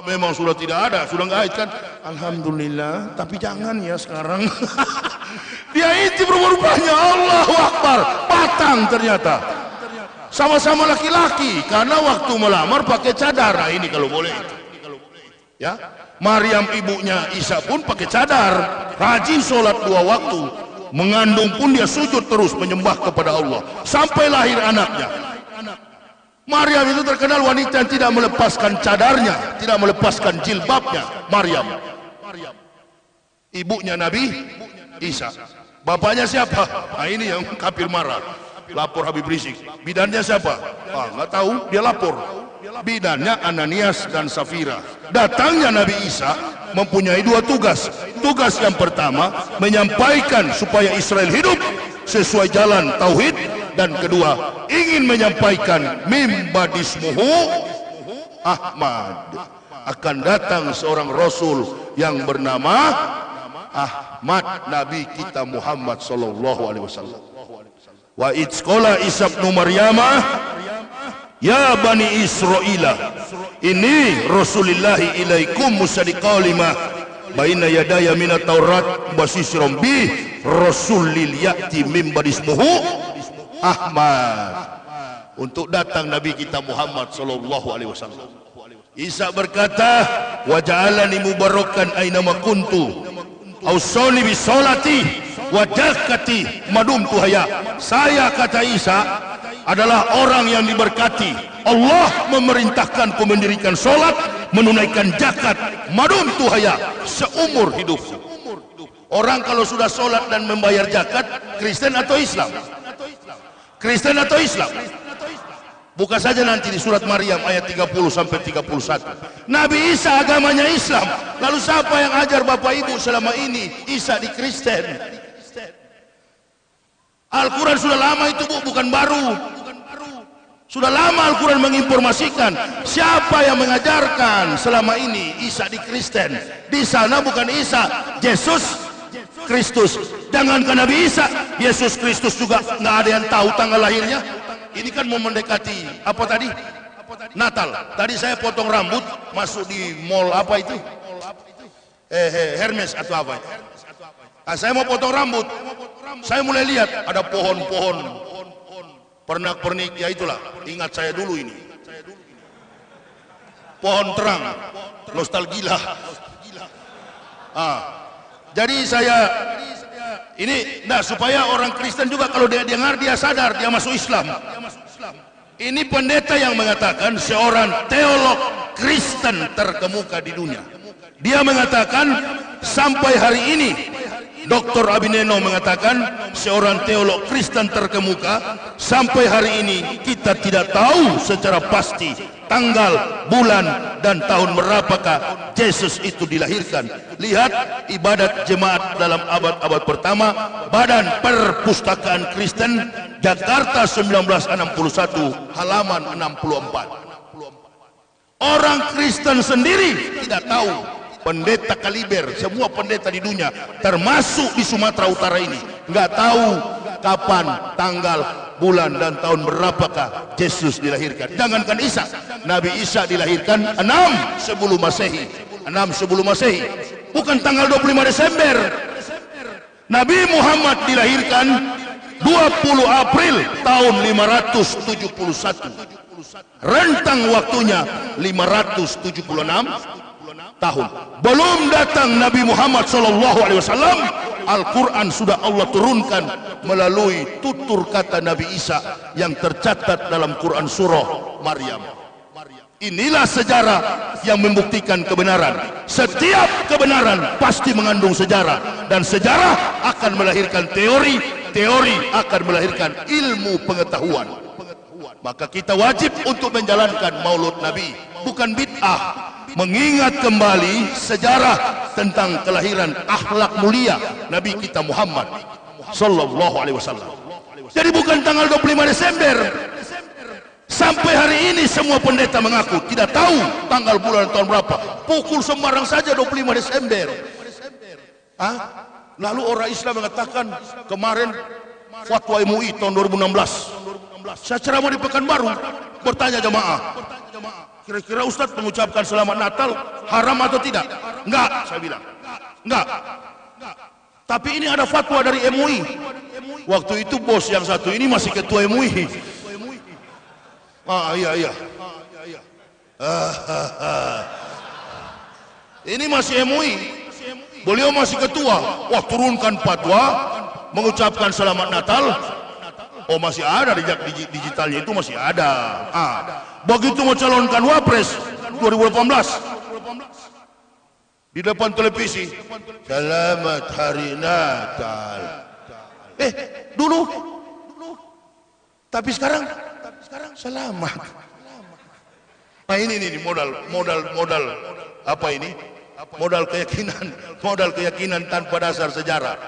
memang sudah tidak ada, sudah nggak kan? Alhamdulillah, tapi jangan ya sekarang. Dia itu rupa-rupanya Allahu Akbar, patang ternyata. Sama-sama laki-laki, karena waktu melamar pakai cadar. Nah, ini kalau boleh. Ya, Maryam ibunya Isa pun pakai cadar, rajin sholat 2 waktu, mengandung pun dia sujud terus menyembah kepada Allah sampai lahir anaknya. Maryam itu terkenal wanita yang tidak melepaskan cadarnya, tidak melepaskan jilbabnya. Maryam, ibunya Nabi Isa. Bapaknya siapa? Nah, ini yang kafir marah. Lapor Habib Rizik. Bidannya siapa? Nggak tahu, dia lapor. Bidannya Ananias dan Safira. Datangnya Nabi Isa mempunyai 2 tugas. Tugas yang pertama menyampaikan supaya Israel hidup sesuai jalan tauhid, dan kedua ingin menyampaikan mim badismuhu Ahmad, akan datang seorang rasul yang bernama Ahmad, Nabi kita Muhammad sallallahu alaihi wasallam. Wa idzqala Isa bin Maryamah ya bani Israila ini rasulillahi ilaikum musaddiqan lima baina yadaya minat taurat basisram bi rasulil ya'ti min badismuhu Ahmad. Untuk datang Nabi kita Muhammad sallallahu alaihi wasallam. Isa berkata, wa ja'alani mubarakan aina ma kuntu ausani bi salati wa zakati madum tuhaya. Saya, kata Isa, adalah orang yang diberkati. Allah memerintahkanku mendirikan solat, menunaikan zakat, madum tuhaya, seumur hidupku. Orang kalau sudah solat dan membayar zakat, Kristen atau Islam? Kristen atau Islam? Buka saja nanti di surat Maryam ayat 30 sampai 31. Nabi Isa agamanya Islam. Lalu siapa yang ajar Bapak Ibu selama ini Isa di Kristen? Al-Quran sudah lama itu, Bu, bukan baru. Sudah lama Al-Quran menginformasikan siapa yang mengajarkan selama ini Isa di Kristen. Di sana bukan Isa, Yesus Kristus. Jangankan Nabi Isa, Yesus Kristus juga nggak ada yang tahu tanggal lahirnya. Ini kan mau mendekati apa tadi? Natal. Tadi saya potong rambut masuk di mall apa itu? Hermes atau apa itu? Saya mau potong rambut. Saya mulai lihat ada pohon-pohon pernak-pernik, ya itulah. Ingat saya dulu ini. Pohon terang, nostalgia. Jadi saya ini, nah, supaya orang Kristen juga kalau dia dengar dia sadar dia masuk Islam. Ini pendeta yang mengatakan, seorang teolog Kristen terkemuka di dunia. Dia mengatakan sampai hari ini, Dr. Abineno mengatakan seorang teolog Kristen terkemuka, sampai hari ini kita tidak tahu secara pasti tanggal, bulan, dan tahun berapakah Yesus itu dilahirkan. Lihat ibadat jemaat dalam abad-abad pertama, Badan Perpustakaan Kristen, Jakarta 1961, halaman 64. Orang Kristen sendiri tidak tahu. Pendeta kaliber, semua pendeta di dunia, termasuk di Sumatera Utara ini, nggak tahu kapan, tanggal, bulan, dan tahun berapakah Yesus dilahirkan. Jangankan Isa, Nabi Isa dilahirkan 6 sebelum Masehi. 6 sebelum Masehi, bukan tanggal 25 Desember. Nabi Muhammad dilahirkan 20 April tahun 571. Rentang waktunya 576 tahun. Belum datang Nabi Muhammad SAW, Al-Quran sudah Allah turunkan melalui tutur kata Nabi Isa yang tercatat dalam Quran surah Maryam. Inilah sejarah yang membuktikan kebenaran. Setiap kebenaran pasti mengandung sejarah, dan sejarah akan melahirkan teori, teori akan melahirkan ilmu pengetahuan. Maka kita wajib untuk menjalankan Maulud Nabi, bukan bid'ah. Mengingat kembali sejarah tentang kelahiran akhlak mulia Nabi kita Muhammad sallallahu alaihi wasallam. Jadi bukan tanggal 25 Desember. Sampai hari ini semua pendeta mengaku tidak tahu tanggal, bulan, tahun berapa. Pukul sembarang saja 25 Desember. Lalu orang Islam mengatakan kemarin fatwa MUI tahun 2016. Saya ceramah di Pekanbaru, bertanya jemaah, Kira-kira Ustadz mengucapkan selamat Natal haram atau tidak? Enggak, saya bilang. Enggak. Tapi ini ada fatwa dari MUI. Waktu itu bos yang satu ini masih ketua MUI. Iya. Ini masih MUI. Beliau masih ketua. Wah, turunkan fatwa mengucapkan selamat Natal. Oh, masih ada digitalnya itu masih ada. Begitu mencalonkan Wapres 2018 di depan televisi, selamat hari Natal. Dulu. Tapi sekarang selamat. Nah ini modal apa ini? Modal keyakinan tanpa dasar sejarah.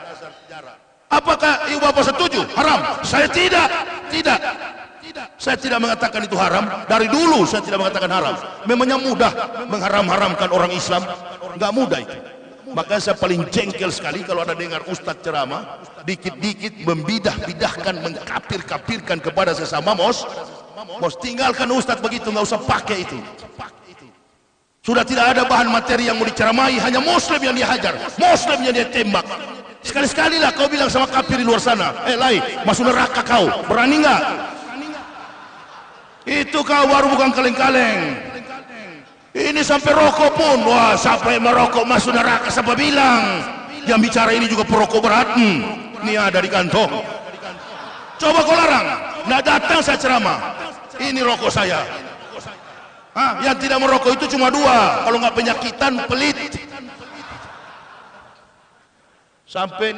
Apakah ibu bapak setuju? Haram? Saya tidak. Saya tidak mengatakan itu haram. Dari dulu saya tidak mengatakan haram. Memangnya mudah mengharam-haramkan orang Islam? Enggak mudah itu. Makanya saya paling jengkel sekali kalau ada dengar ustadz ceramah dikit-dikit membidah-bidahkan, mengkapir-kapirkan kepada sesama mos. Tinggalkan ustadz begitu, nggak usah pakai itu. Sudah tidak ada bahan materi yang mau diceramahi, hanya muslim yang dihajar, muslim yang dia tembak. Sekali-sekali lah kau bilang sama kafir di luar sana, lai, masuk neraka kau, berani nggak? Itu kau baru bukan kaleng-kaleng. Ini sampai rokok pun, wah sampai merokok masuk neraka, siapa bilang? Yang bicara ini juga perokok berat. Ini ada di kantong. Coba kau larang, nggak datang saya ceramah. Ini rokok saya. Yang tidak merokok itu cuma dua, kalau nggak penyakitan, pelit. Sampai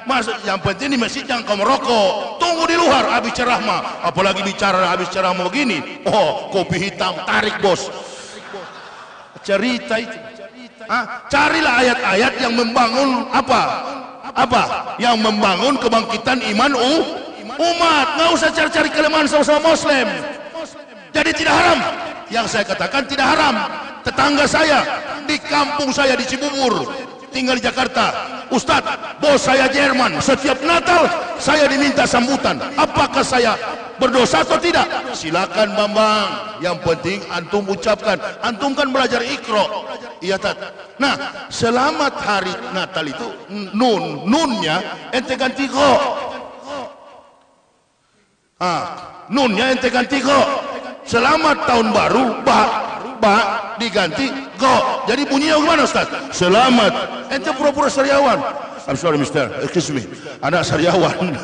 masuk, yang penting di masjid jangan kau merokok. Tunggu di luar habis ceramah. Apalagi bicara habis ceramah begini, oh kopi hitam tarik bos. Cerita itu. Carilah ayat-ayat yang membangun apa? Yang membangun kebangkitan iman umat. Nggak usah cari-cari kelemahan sama-sama muslim. Jadi tidak haram. Yang saya katakan tidak haram. Tetangga saya di kampung saya di Cibubur, tinggal di Jakarta. Ustadz, bos saya Jerman, setiap Natal saya diminta sambutan. Apakah saya berdosa atau tidak? Silakan Bambang, yang penting antum ucapkan. Antum kan belajar Iqra. Iya tat. Nah, selamat hari Natal itu nunnya ente ganti go. Nunnya ente ganti go. Selamat tahun baru ba diganti go. Jadi bunyinya gimana Ustaz? Selamat. Ente pura-pura sariawan. I'm sorry mister, excuse me. Anak sariawan.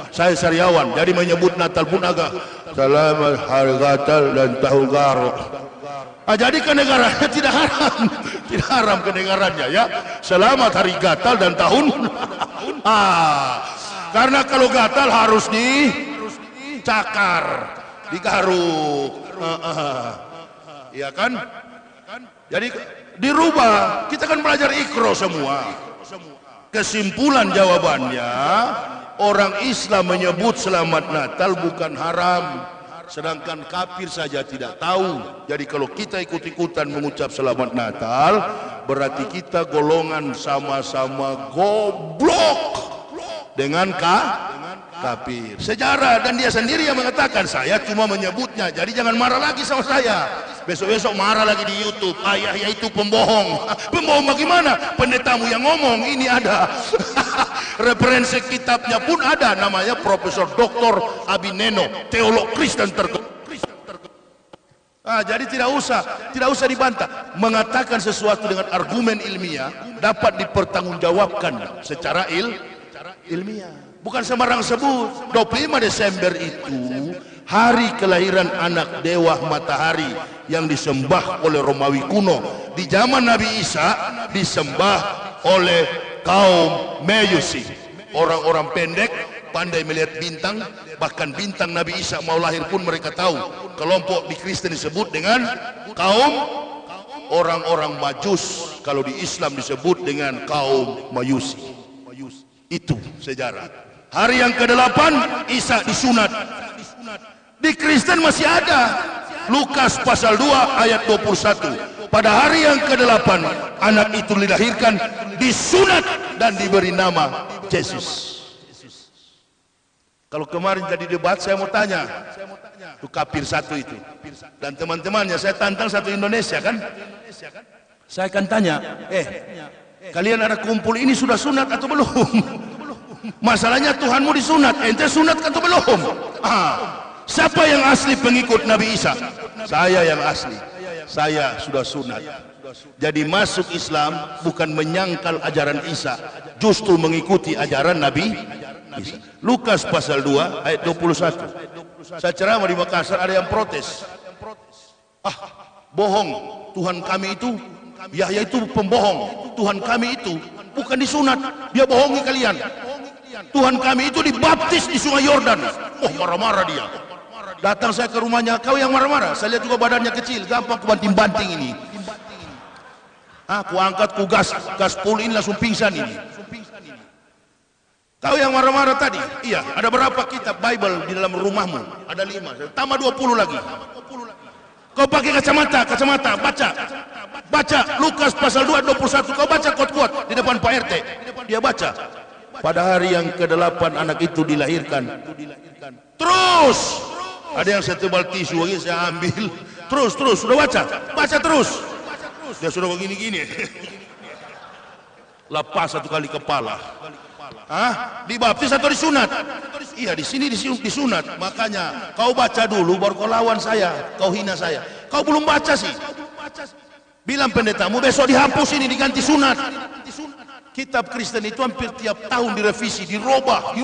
Saya sariawan, jadi menyebut Natal pun agak selamat hari Natal dan tahun baru. Jadi kenegarannya tidak haram kenegarannya ya. Selamat hari Natal dan tahun. Karena kalau gatal harus dicakar, digaruk. Iya kan? Jadi dirubah. Kita kan belajar Iqra semua. Kesimpulan jawabannya, orang Islam menyebut selamat Natal bukan haram, sedangkan kafir saja tidak tahu. Jadi kalau kita ikut-ikutan mengucap selamat Natal, berarti kita golongan sama-sama goblok dengan kafir. Sejarah, dan dia sendiri yang mengatakan, saya cuma menyebutnya. Jadi jangan marah lagi sama saya. Besok-besok marah lagi di YouTube. Ayah itu pembohong. Pembohong bagaimana? Pendetamu yang ngomong. Ini ada referensi kitabnya pun ada, namanya Profesor Dr. Abineno, teolog Kristen terkenal. Jadi tidak usah dibantah. Mengatakan sesuatu dengan argumen ilmiah dapat dipertanggungjawabkan secara ilmiah. Bukan sembarang sebut. 25 Desember itu hari kelahiran anak dewa matahari yang disembah oleh Romawi kuno. Di zaman Nabi Isa disembah oleh kaum Majusi, orang-orang pendek, pandai melihat bintang. Bahkan bintang Nabi Isa mau lahir pun mereka tahu. Kelompok di Kristen disebut dengan kaum orang-orang Majus. Kalau di Islam disebut dengan kaum Majusi. Itu sejarah. Hari yang ke-8 Isa disunat. Di Kristen masih ada. Lukas pasal 2 ayat 21. Pada hari yang ke-8 anak itu dilahirkan, disunat dan diberi nama Yesus. Kalau kemarin jadi debat, saya mau tanya, itu kafir satu itu, dan teman-temannya, saya tantang satu Indonesia kan, saya akan tanya, kalian ada kumpul ini sudah sunat atau belum? Masalahnya Tuhanmu disunat, ente sunat atau belum? Siapa yang asli pengikut Nabi Isa? Saya yang asli, saya sudah sunat. Jadi masuk Islam bukan menyangkal ajaran Isa, justru mengikuti ajaran Nabi Isa. Lukas pasal 2 ayat 21. Saya ceramah di Makassar, ada yang protes. Bohong, Tuhan kami itu, Yahya itu pembohong. Tuhan kami itu bukan disunat, dia bohongi kalian. Tuhan kami itu dibaptis di Sungai Yordan. Marah-marah dia. Datang saya ke rumahnya, kau yang marah-marah. Saya lihat juga badannya kecil, gampang kebanting-banting ini. Aku angkat, ku gas pul ini langsung pingsan ini. Kau yang marah-marah tadi? Iya, ada berapa kitab Bible di dalam rumahmu? Ada 5, tambah 20 lagi. Kau pakai kacamata, baca Lukas pasal 2 21. Kau baca kuat-kuat di depan Pak RT. Dia baca. Pada hari yang ke-8 anak itu dilahirkan. Terus ada yang setebal tisu lagi saya ambil. Terus sudah baca terus. Dia sudah begini-gini. Lepas satu kali kepala. Dibaptis atau disunat? Iya, di sini disunat. Makanya kau baca dulu baru kau lawan saya, kau hina saya. Kau belum baca sih. Bilang pendetamu besok dihapus ini, diganti sunat. Kitab Kristen itu hampir tiap tahun direvisi, dirubah.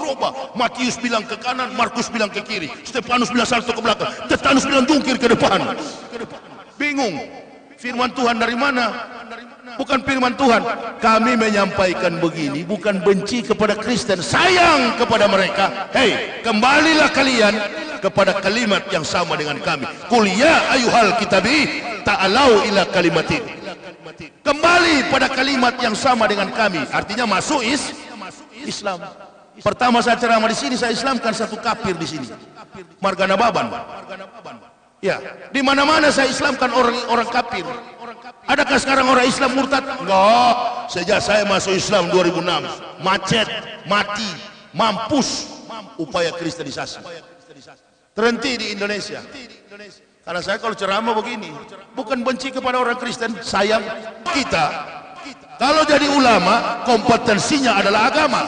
Matius bilang ke kanan, Markus bilang ke kiri, Stefanus bilang salto ke belakang, Tetanus bilang jungkir ke depan. Bingung. Firman Tuhan dari mana? Bukan firman Tuhan. Kami menyampaikan begini bukan benci kepada Kristen, sayang kepada mereka. Hei, kembalilah kalian kepada kalimat yang sama dengan kami. Qul ya ayyuhal kitabi ta'alau ila kalimatin. Kembali pada kalimat yang sama dengan kami. Artinya masuk Islam. Pertama saya ceramah di sini, saya Islamkan satu kafir di sini. Margana Baban. Ya, di mana-mana saya Islamkan orang kafir. Adakah sekarang orang Islam murtad? Enggak. Sejak saya masuk Islam 2006, macet, mati, mampus upaya kristenisasi. Terhenti di Indonesia. Karena saya kalau ceramah begini, bukan benci kepada orang Kristen, sayang kita. Kalau jadi ulama, kompetensinya adalah agama.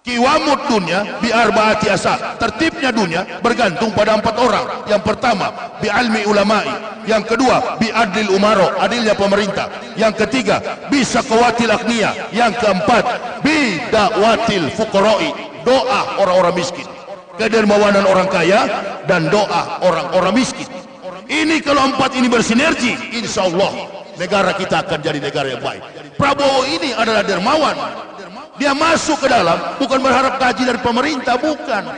Kiwamud dunia bi arba'ati asa. Tertibnya dunia bergantung pada 4 orang. Yang pertama, bi almi ulamai. Yang kedua, bi adlil umaro, adilnya pemerintah. Yang ketiga, bi saqawatil agniya. Yang keempat, bi da'watil fuqara'i, doa orang-orang miskin. Kedermawanan orang kaya dan doa orang-orang miskin. Ini kalau 4 ini bersinergi, insya Allah negara kita akan jadi negara yang baik. Prabowo ini adalah dermawan. Dia masuk ke dalam bukan berharap gaji dari pemerintah, bukan.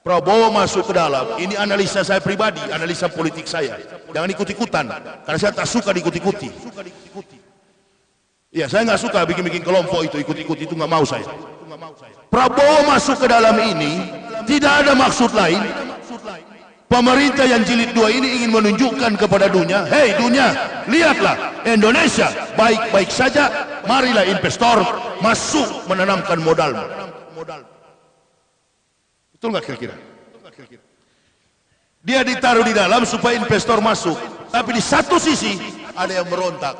Prabowo masuk ke dalam, ini analisa saya pribadi, analisa politik saya. Jangan ikut-ikutan, karena saya tak suka diikut-ikuti. Ya, saya nggak suka bikin-bikin kelompok itu, ikut-ikut itu nggak mau saya. Prabowo masuk ke dalam ini tidak ada maksud lain. Pemerintah yang jilid 2 ini ingin menunjukkan kepada dunia, hei dunia, lihatlah Indonesia baik-baik saja, marilah investor masuk menanamkan modalmu. Betul nggak kira-kira? Dia ditaruh di dalam supaya investor masuk, tapi di satu sisi ada yang berontak,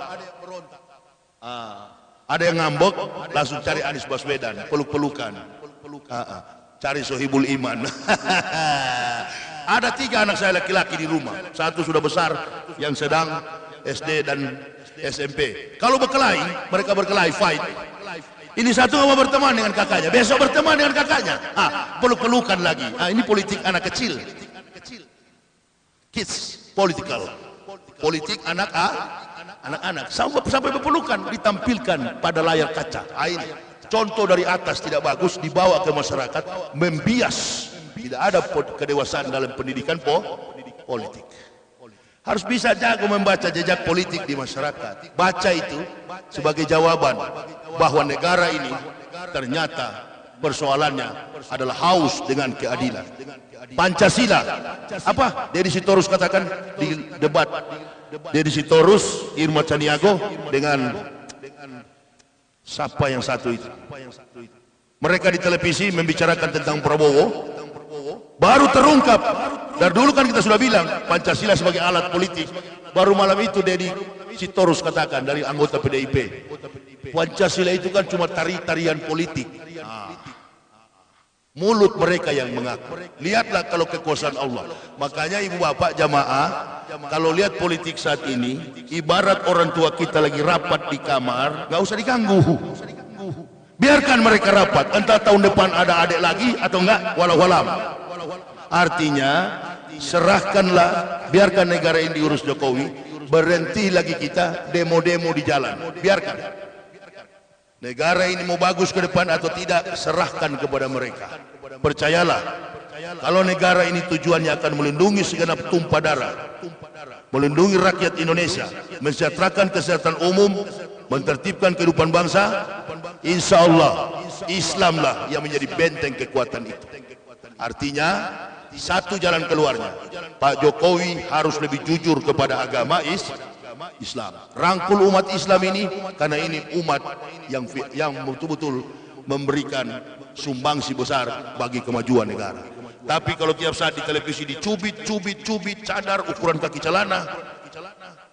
ada yang ngambek, langsung cari Anies Baswedan, peluk-pelukan, cari Sohibul Iman. Ada 3 anak saya laki-laki di rumah, 1 sudah besar, yang sedang SD dan SMP. Kalau berkelahi, mereka berkelahi, fight. Ini 1 mau berteman dengan kakaknya, besok berteman dengan kakaknya, peluk-pelukan lagi. Ini politik anak kecil, kids political, politik anak-anak sampai berpelukan ditampilkan pada layar kaca. Ini contoh dari atas tidak bagus, dibawa ke masyarakat, membias. Tidak ada kedewasaan dalam pendidikan politik. Harus bisa jago membaca jejak politik di masyarakat. Baca itu sebagai jawaban bahwa negara ini ternyata persoalannya adalah haus dengan keadilan. Pancasila. Apa? Deddy Sitorus katakan di debat. Deddy Sitorus, Irma Caniago dengan siapa yang satu itu? Mereka di televisi membicarakan tentang Prabowo, baru terungkap. Dari dulu kan kita sudah bilang Pancasila sebagai alat politik. Baru malam itu Dedi Sitorus katakan dari anggota PDIP, Pancasila itu kan cuma tarian politik. Mulut mereka yang mengaku. Lihatlah kalau kekuasaan Allah. Makanya ibu bapak jamaah, kalau lihat politik saat ini, ibarat orang tua kita lagi rapat di kamar, nggak usah diganggu. Biarkan mereka rapat. Entah tahun depan ada adik lagi atau enggak, walau alam. Artinya, serahkanlah, biarkan negara ini diurus Jokowi. Berhenti lagi kita demo-demo di jalan. Biarkan. Negara ini mau bagus ke depan atau tidak, serahkan kepada mereka. Percayalah, kalau negara ini tujuannya akan melindungi segenap tumpah darah, melindungi rakyat Indonesia, mensejahterakan kesehatan umum, mentertibkan kehidupan bangsa, insya Allah Islamlah yang menjadi benteng kekuatan itu. Artinya, satu jalan keluarnya, Pak Jokowi harus lebih jujur kepada agama Islam. Rangkul umat Islam ini, karena ini umat yang betul-betul memberikan sumbangsi besar bagi kemajuan negara. Tapi kalau tiap saat di televisi dicubit cadar ukuran kaki celana,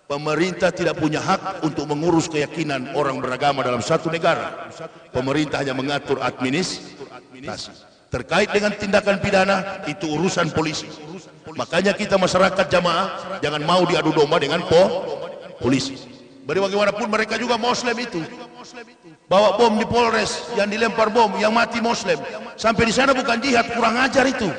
pemerintah tidak punya hak untuk mengurus keyakinan orang beragama dalam satu negara. Pemerintah hanya mengatur administrasi. Terkait dengan tindakan pidana, itu urusan polisi. Makanya kita masyarakat jamaah jangan mau diadu domba dengan polisi. Bagaimanapun mereka juga Muslim itu. Bawa bom di Polres, yang dilempar bom, yang mati Muslim. Sampai di sana bukan jihad, kurang ajar itu.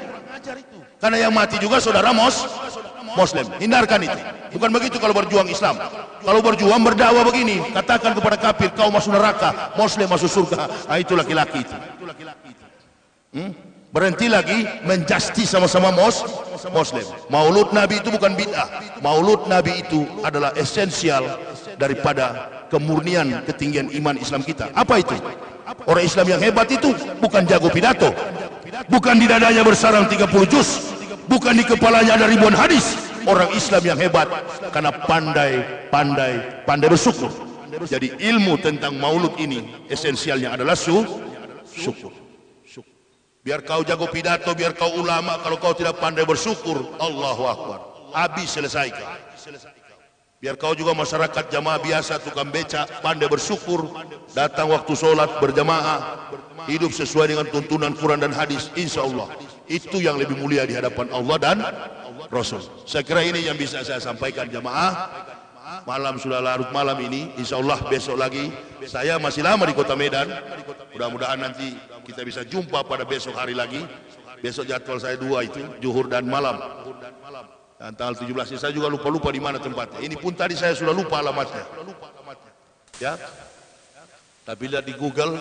Karena yang mati juga saudara Muslim. Hindarkan itu. Bukan begitu kalau berjuang Islam. Kalau berjuang berdakwah begini, katakan kepada kafir, kau masuk neraka, Muslim masuk surga. Itu laki-laki itu. Berhenti lagi menjustis sama-sama Muslim. Maulud Nabi itu bukan bid'ah. Maulud Nabi itu adalah esensial daripada kemurnian ketinggian iman Islam kita. Apa itu? Orang Islam yang hebat itu bukan jago pidato, bukan di dadanya bersarang 30 juz, bukan di kepalanya ada ribuan hadis. Orang Islam yang hebat karena pandai bersyukur. Jadi ilmu tentang maulud ini esensialnya adalah syukur. Biar kau jago pidato, biar kau ulama, kalau kau tidak pandai bersyukur, Allahu Akbar, habis selesaikan. Biar kau juga masyarakat jamaah biasa, tukang beca, pandai bersyukur, datang waktu sholat berjamaah, hidup sesuai dengan tuntunan Quran dan hadis, insya Allah itu yang lebih mulia di hadapan Allah dan Rasul. Saya kira ini yang bisa saya sampaikan jamaah. Malam sudah larut malam ini, insya Allah besok lagi saya masih lama di kota Medan. Mudah-mudahan nanti kita bisa jumpa pada besok hari lagi. Besok jadwal saya 2 itu, zuhur dan malam. Dan tanggal 17 saya juga lupa di mana tempatnya. Ini pun tadi saya sudah lupa alamatnya. Ya. Tapi lihat di Google,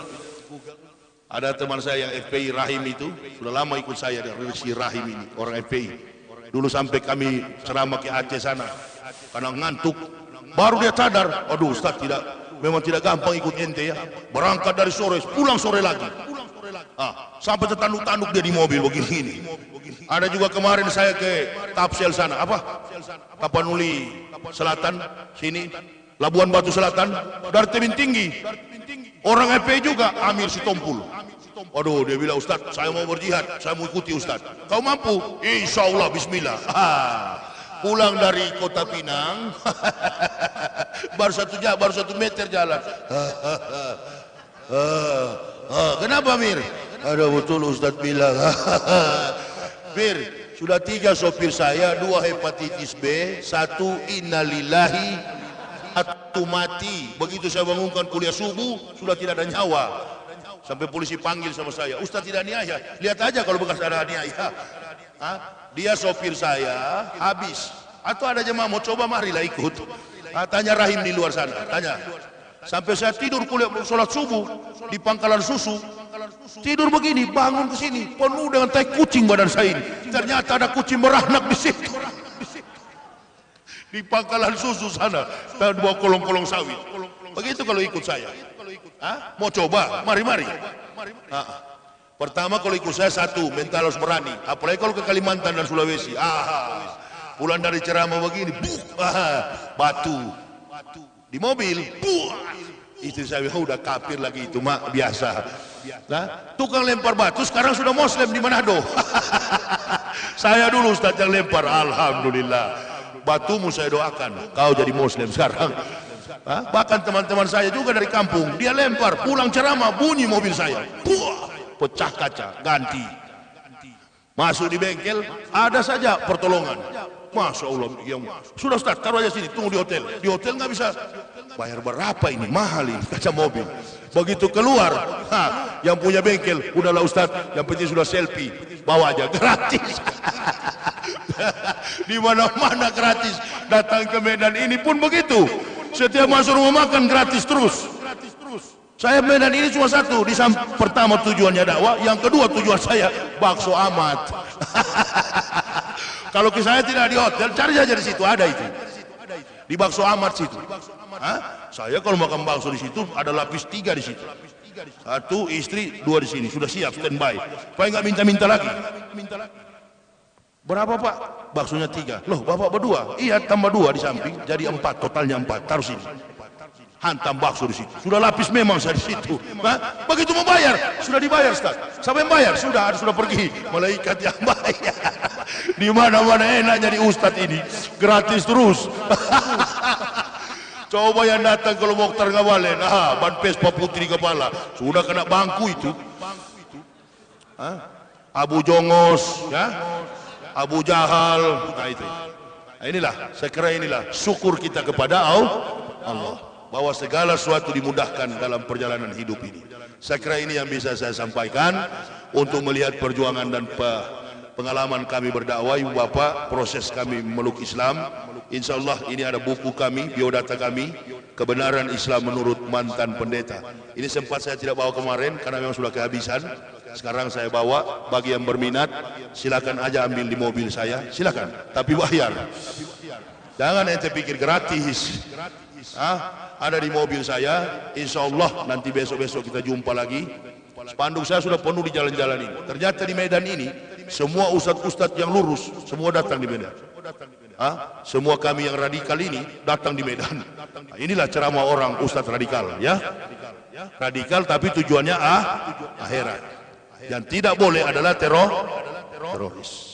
ada teman saya yang FPI Rahim itu, sudah lama ikut saya dari si Rahim ini, orang FPI. Dulu sampai kami ceramah ke Aceh sana. Karena ngantuk, baru dia sadar, aduh Ustaz memang tidak gampang ikut ente ya. Berangkat dari sore, pulang sore lagi. Sampai tertanduk-tanduk dia di mobil begini. Ada juga kemarin saya ke Tapsel sana, Tapanuli Selatan, sini, Labuan Batu Selatan, dari Tebing Tinggi. Orang FPI juga, Amir Sitompul. Waduh, dia bilang, Ustaz, saya mau berjihad, saya mau ikuti Ustaz. Kau mampu? Insya Allah, bismillah. Pulang dari Kota Pinang, baru 1 meter jalan. Kenapa Mir? Ada betul Ustaz bilang. Mir, sudah 3 sopir saya, 2 hepatitis B, 1 innalillahi, 1 mati. Begitu saya bangunkan kuliah subuh, sudah tidak ada nyawa. Sampai polisi panggil sama saya, Ustaz tidak niaya. Lihat aja kalau bekas ada niaya. Dia sopir saya, habis. Atau ada jemaah mau coba, marilah ikut. Tanya Rahim di luar sana, tanya. Sampai saya tidur kuliah sholat subuh di pangkalan susu. Tidur begini, bangun ke sini, penuh dengan tai kucing badan saya ini. Ternyata ada kucing beranak di situ. Di pangkalan susu sana, dan bawa kolong-kolong sawit. Begitu kalau ikut saya. Mau coba, mari. Pertama kalau ikut saya 1, mental harus berani. Apalagi kalau ke Kalimantan dan Sulawesi. Pulang dari ceramah begini, batu. Di mobil, itu saya udah kafir lagi itu mak biasa. Nah, tukang lempar batu sekarang sudah Muslim di Manado. Saya dulu Ustaz yang lempar, alhamdulillah. Batumu saya doakan, kau jadi Muslim sekarang. Bahkan teman-teman saya juga dari kampung, dia lempar, pulang ceramah bunyi mobil saya, puah, pecah kaca, ganti. Masuk di bengkel, ada saja pertolongan. Masya Allah, yang sudah Ustaz, taruh aja sini, tunggu di hotel. Di hotel nggak bisa bayar berapa ini, mahal ini kaca mobil. Begitu keluar, yang punya bengkel, udahlah Ustaz, yang penting sudah selfie, bawa aja gratis. Di mana-mana gratis. Datang ke Medan ini pun begitu. Setiap masuk rumah makan gratis terus. Saya Medan ini cuma satu. Di pertama tujuannya dakwah, yang kedua tujuan saya bakso amat. Kalau saya tidak di hotel, cari saja di situ, ada itu. Di bakso amat situ. Saya kalau makan bakso di situ ada lapis 3 di situ. 1 istri, 2 di sini, sudah siap standby. Supaya nggak minta-minta lagi. Berapa Pak? Baksonya 3. Loh, Bapak berdua? Iya, tambah 2 di samping, jadi 4, totalnya 4. Taruh sini. Hantam bakso di situ. Sudah lapis memang saya di situ. Begitu mau bayar, sudah dibayar Ustaz. Siapa yang bayar? Sudah pergi. Malaikat yang bayar. Di mana-mana enak jadi Ustaz ini. Gratis terus. Coba yang datang kalau Mokhtar Ngabalin, ban Vespa putih di kepala, sudah kena bangku itu. Abu Jongos, ya. Abu Jahal, nah itu. Nah, inilah, saya kira inilah syukur kita kepada Allah bahwa segala sesuatu dimudahkan dalam perjalanan hidup ini. Saya kira ini yang bisa saya sampaikan untuk melihat perjuangan dan pengalaman kami berdakwah, Ibu Bapak, proses kami memeluk Islam. Insya Allah ini ada buku kami, biodata kami, kebenaran Islam menurut mantan pendeta. Ini sempat saya tidak bawa kemarin karena memang sudah kehabisan. Sekarang saya bawa, bagi yang berminat silakan aja ambil di mobil saya, silakan, tapi bayar. Jangan ente pikir gratis. Ada di mobil saya, insya Allah nanti besok-besok kita jumpa lagi. Spanduk saya sudah penuh di jalan-jalan ini. Ternyata di Medan ini semua ustadz-ustadz yang lurus semua datang di Medan. Semua kami yang radikal ini datang di Medan. Nah, inilah ceramah orang ustadz radikal, ya. Radikal tapi tujuannya akhirat. Yang tidak boleh adalah teroris.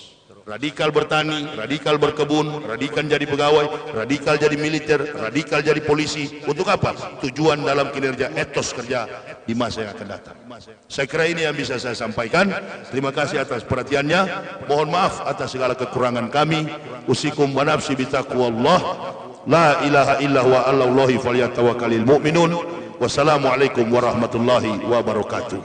Radikal bertani, radikal berkebun, radikal jadi pegawai, radikal jadi militer, radikal jadi polisi. Untuk apa? Tujuan dalam kinerja etos kerja di masa yang akan datang. Saya kira ini yang bisa saya sampaikan. Terima kasih atas perhatiannya. Mohon maaf atas segala kekurangan kami. Usikum wa nafsi bitaqwallah. La ilaha illa huwa 'alallahi falyatawakkalul mu'minun. Wassalamualaikum warahmatullahi wabarakatuh.